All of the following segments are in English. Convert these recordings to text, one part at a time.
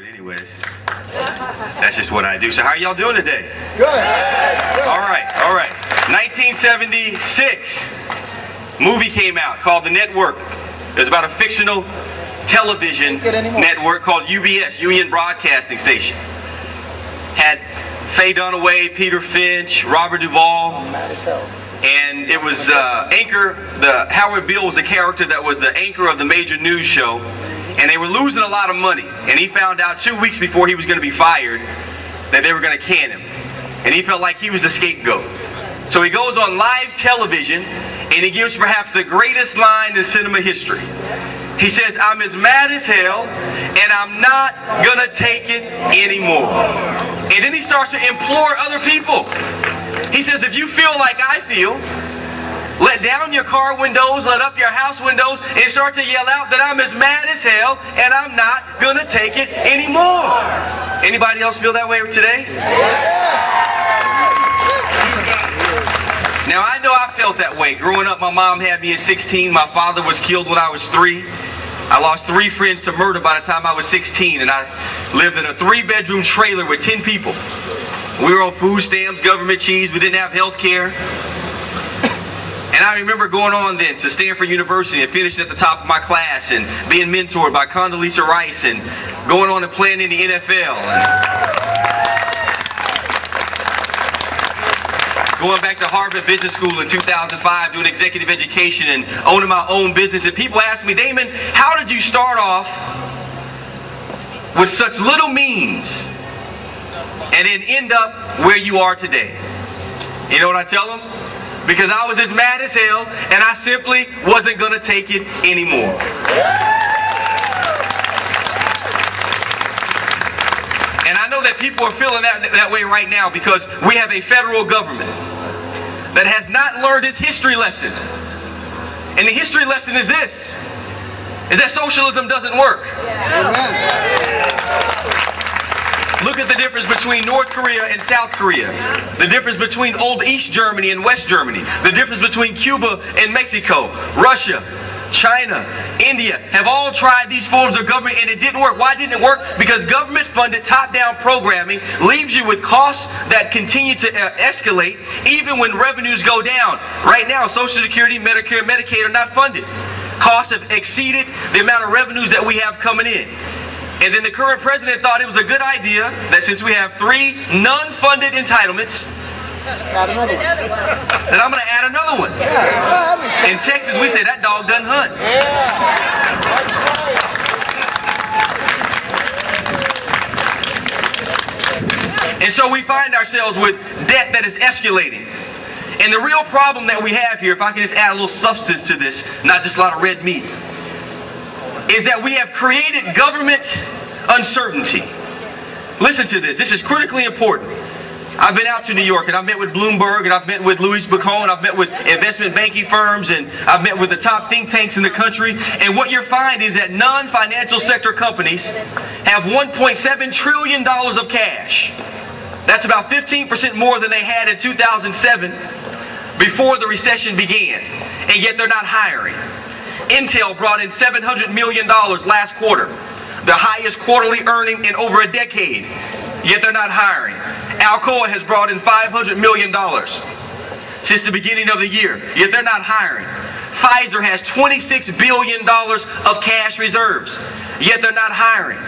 but anyways, that's just what I do. So how are y'all doing today? Good. All right. 1976, movie came out called The Network. It was about a fictional television network called UBS, Union Broadcasting Station. Had Faye Dunaway, Peter Finch, Robert Duvall, and it was Howard Beale was a character that was the anchor of the major news show, and they were losing a lot of money, and he found out 2 weeks before he was going to be fired that they were going to can him, and he felt like he was the scapegoat. So he goes on live television, and he gives perhaps the greatest line in cinema history. He says, "I'm as mad as hell, and I'm not gonna take it anymore." And then he starts to implore other people. He says, if you feel like I feel, let down your car windows, let up your house windows, and start to yell out that I'm as mad as hell, and I'm not gonna take it anymore. Anybody else feel that way today? Now, I know I felt that way. Growing up, my mom had me at 16. My father was killed when I was 3. I lost 3 friends to murder by the time I was 16, and I lived in a 3-bedroom trailer with 10 people. We were on food stamps, government cheese. We didn't have health care. And I remember going on then to Stanford University and finishing at the top of my class and being mentored by Condoleezza Rice and going on and playing in the NFL. Going back to Harvard Business School in 2005, doing executive education and owning my own business. And people ask me, Damon, how did you start off with such little means and then end up where you are today? You know what I tell them? Because I was as mad as hell and I simply wasn't going to take it anymore. And I know that people are feeling that way right now because we have a federal government that has not learned its history lesson. And the history lesson is this, is that socialism doesn't work. Look at the difference between North Korea and South Korea. The difference between old East Germany and West Germany. The difference between Cuba and Mexico, Russia, China, India have all tried these forms of government and it didn't work. Why didn't it work? Because government-funded top-down programming leaves you with costs that continue to escalate even when revenues go down. Right now, Social Security, Medicare, Medicaid are not funded. Costs have exceeded the amount of revenues that we have coming in. And then the current president thought it was a good idea that since we have 3 non-funded entitlements, then I'm going to add another one. In Texas, we say that dog doesn't hunt. And so we find ourselves with debt that is escalating. And the real problem that we have here, if I can just add a little substance to this, not just a lot of red meat, is that we have created government uncertainty. Listen to this. This is critically important. I've been out to New York and I've met with Bloomberg and I've met with Louis Bacon, I've met with investment banking firms and I've met with the top think tanks in the country. And what you're finding is that non-financial sector companies have $1.7 trillion of cash. That's about 15% more than they had in 2007 before the recession began. And yet they're not hiring. Intel brought in $700 million last quarter, the highest quarterly earning in over a decade, yet they're not hiring. Alcoa has brought in $500 million since the beginning of the year, yet they're not hiring. Pfizer has $26 billion of cash reserves, yet they're not hiring.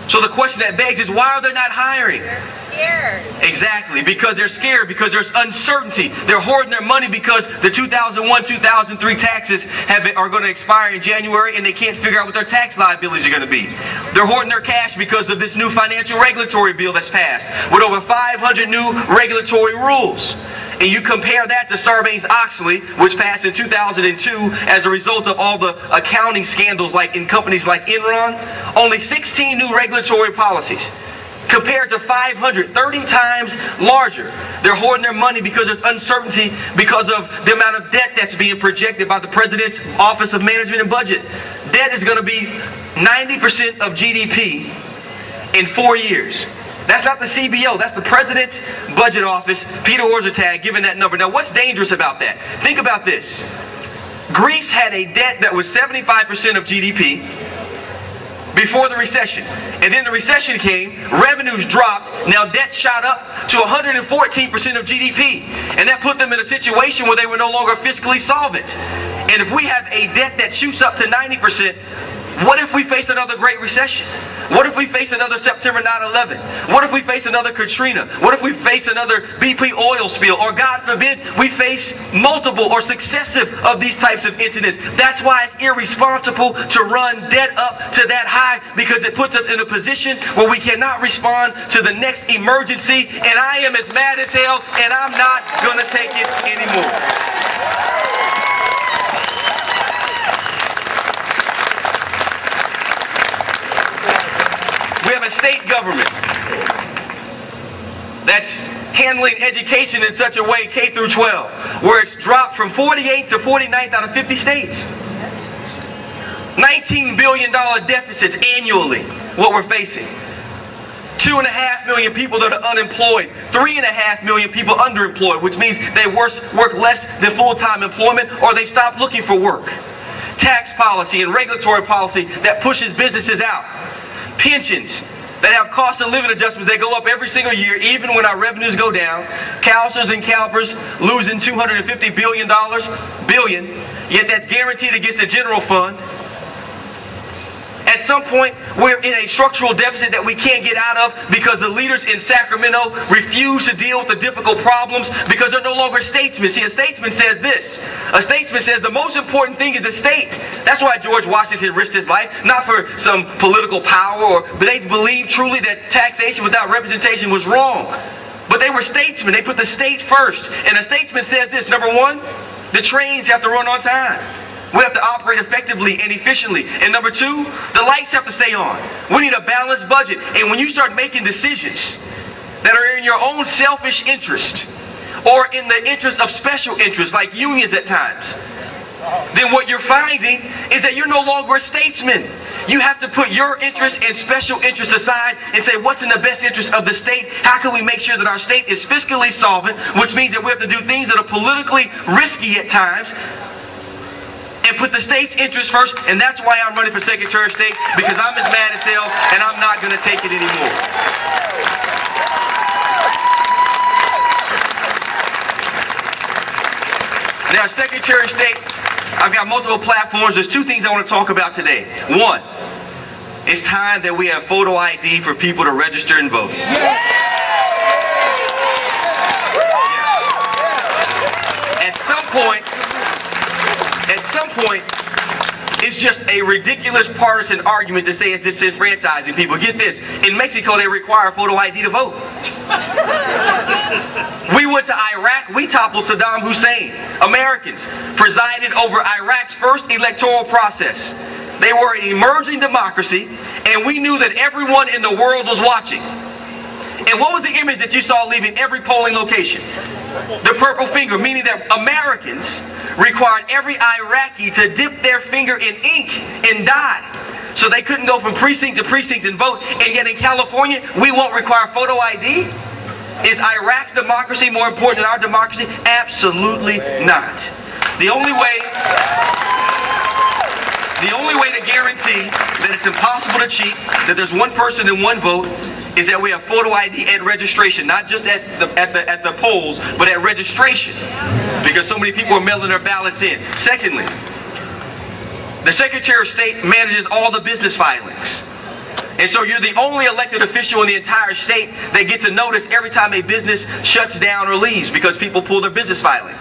So the question that begs is, why are they not hiring? They're scared. Exactly, because they're scared, because there's uncertainty. They're hoarding their money because the 2001-2003 taxes are going to expire in January and they can't figure out what their tax liabilities are going to be. They're hoarding their cash because of this new financial regulatory bill that's passed with over 500 new regulatory rules. And you compare that to Sarbanes-Oxley, which passed in 2002 as a result of all the accounting scandals like in companies like Enron. Only 16 new regulatory policies compared to 500, 30 times larger. They're hoarding their money because there's uncertainty because of the amount of debt that's being projected by the President's Office of Management and Budget. Debt is going to be 90% of GDP in 4 years. That's not the CBO. That's the President's Budget Office, Peter Orszag, giving that number. Now, what's dangerous about that? Think about this. Greece had a debt that was 75% of GDP before the recession. And And then the recession came, revenues dropped, now debt shot up to 114% of GDP. And that put them in a situation where they were no longer fiscally solvent. And if we have a debt that shoots up to 90%, what if we face another Great Recession? What if we face another September 9/11? What if we face another Katrina? What if we face another BP oil spill? Or God forbid, we face multiple or successive of these types of incidents. That's why it's irresponsible to run debt up to that high, because it puts us in a position where we cannot respond to the next emergency. And I am as mad as hell, and I'm not going to take it anymore. We have a state government that's handling education in such a way, K through 12, where it's dropped from 48th to 49th out of 50 states. $19 billion deficits annually, what we're facing. 2.5 million people that are unemployed. 3.5 million people underemployed, which means they work less than full-time employment, or they stop looking for work. Tax policy and regulatory policy that pushes businesses out. Pensions that have cost of living adjustments that go up every single year, even when our revenues go down. CalSTRS and CalPERS losing $250 billion, yet that's guaranteed against the general fund. At some point, we're in a structural deficit that we can't get out of because the leaders in Sacramento refuse to deal with the difficult problems because they're no longer statesmen. See, a statesman says this. A statesman says the most important thing is the state. That's why George Washington risked his life, not for some political power, but they believed truly that taxation without representation was wrong. But they were statesmen. They put the state first. And a statesman says this. Number one, the trains have to run on time. We have to operate effectively and efficiently. And number two, the lights have to stay on. We need a balanced budget. And when you start making decisions that are in your own selfish interest or in the interest of special interests like unions at times, then what you're finding is that you're no longer a statesman. You have to put your interests and special interests aside and say, what's in the best interest of the state? How can we make sure that our state is fiscally solvent, which means that we have to do things that are politically risky at times, and put the state's interest first. And that's why I'm running for Secretary of State, because I'm as mad as hell and I'm not going to take it anymore. Now, Secretary of State, I've got multiple platforms. There's two things I want to talk about today. One, it's time that we have photo ID for people to register and vote. At some point, it's just a ridiculous partisan argument to say it's disenfranchising people. Get this, in Mexico they require photo ID to vote. We went to Iraq, we toppled Saddam Hussein. Americans presided over Iraq's first electoral process. They were an emerging democracy, and we knew that everyone in the world was watching. And what was the image that you saw leaving every polling location? The purple finger, meaning that Americans required every Iraqi to dip their finger in ink and die. So they couldn't go from precinct to precinct and vote. And yet in California, we won't require photo ID? Is Iraq's democracy more important than our democracy? Absolutely not. The only way to guarantee that it's impossible to cheat, that there's one person and one vote, is that we have photo ID at registration, not just at the polls, but at registration, because so many people are mailing their ballots in. Secondly, the Secretary of State manages all the business filings. And so you're the only elected official in the entire state that gets a notice every time a business shuts down or leaves, because people pull their business filing.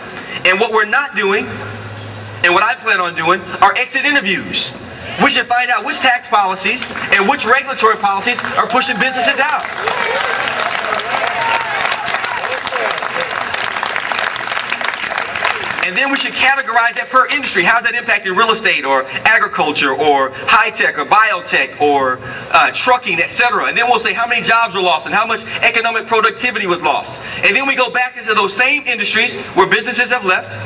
And what we're not doing, and what I plan on doing, are exit interviews. We should find out which tax policies and which regulatory policies are pushing businesses out. And then we should categorize that per industry. How's that impacting real estate or agriculture or high tech or biotech or trucking, etc. And then we'll say how many jobs were lost and how much economic productivity was lost. And then we go back into those same industries where businesses have left.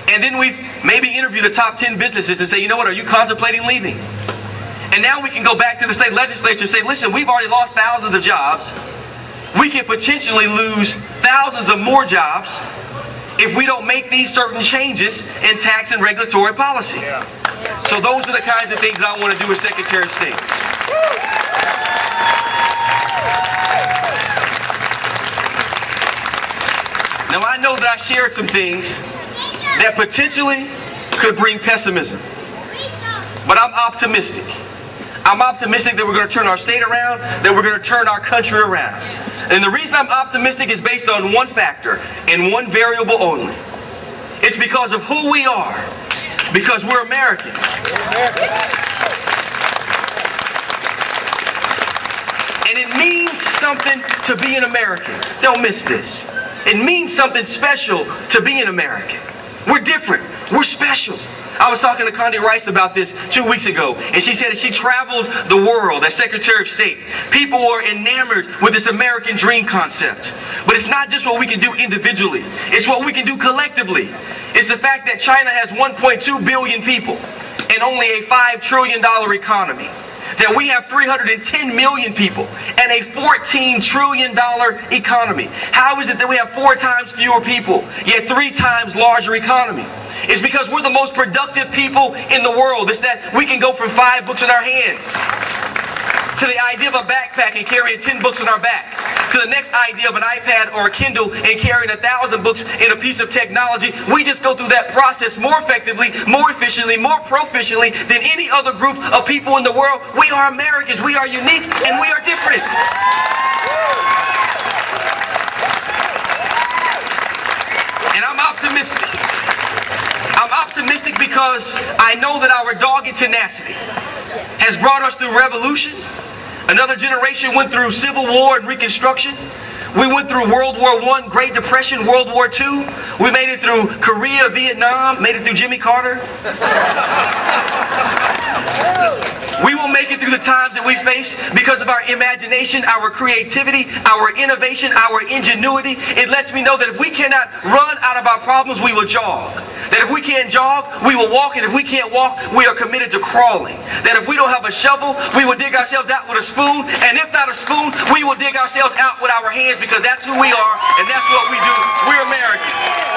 And then we maybe interview the top 10 businesses and say, you know what, are you contemplating leaving? And now we can go back to the state legislature and say, listen, we've already lost thousands of jobs. We can potentially lose thousands of more jobs if we don't make these certain changes in tax and regulatory policy. So those are the kinds of things that I want to do as Secretary of State. Now I know that I shared some things that potentially could bring pessimism, but I'm optimistic. I'm optimistic that we're going to turn our state around, that we're going to turn our country around. And the reason I'm optimistic is based on one factor and one variable only. It's because of who we are, because we're Americans. And it means something to be an American. Don't miss this. It means something special to be an American. We're different. We're special. I was talking to Condi Rice about this 2 weeks ago, and she said that she traveled the world as Secretary of State. People were enamored with this American dream concept. But it's not just what we can do individually. It's what we can do collectively. It's the fact that China has 1.2 billion people and only a $5 trillion economy. That we have 310 million people and a $14 trillion economy. How is it that we have 4 times fewer people, yet 3 times larger economy? It's because we're the most productive people in the world. It's that we can go from 5 books in our hands to the idea of a backpack and carrying 10 books on our back, to the next idea of an iPad or a Kindle and carrying 1,000 books in a piece of technology. We just go through that process more effectively, more efficiently, more proficiently than any other group of people in the world. We are Americans. We are unique and we are different. And I'm optimistic. I'm optimistic because I know that our dogged tenacity has brought us through revolution. Another generation went through Civil War and Reconstruction. We went through World War I, Great Depression, World War II. We made it through Korea, Vietnam, made it through Jimmy Carter. We will make it through the times that we face because of our imagination, our creativity, our innovation, our ingenuity. It lets me know that if we cannot run out of our problems, we will jog. That if we can't jog, we will walk, and if we can't walk, we are committed to crawling. That if we don't have a shovel, we will dig ourselves out with a spoon, and if not a spoon, we will dig ourselves out with our hands because that's who we are, and that's what we do. We're Americans.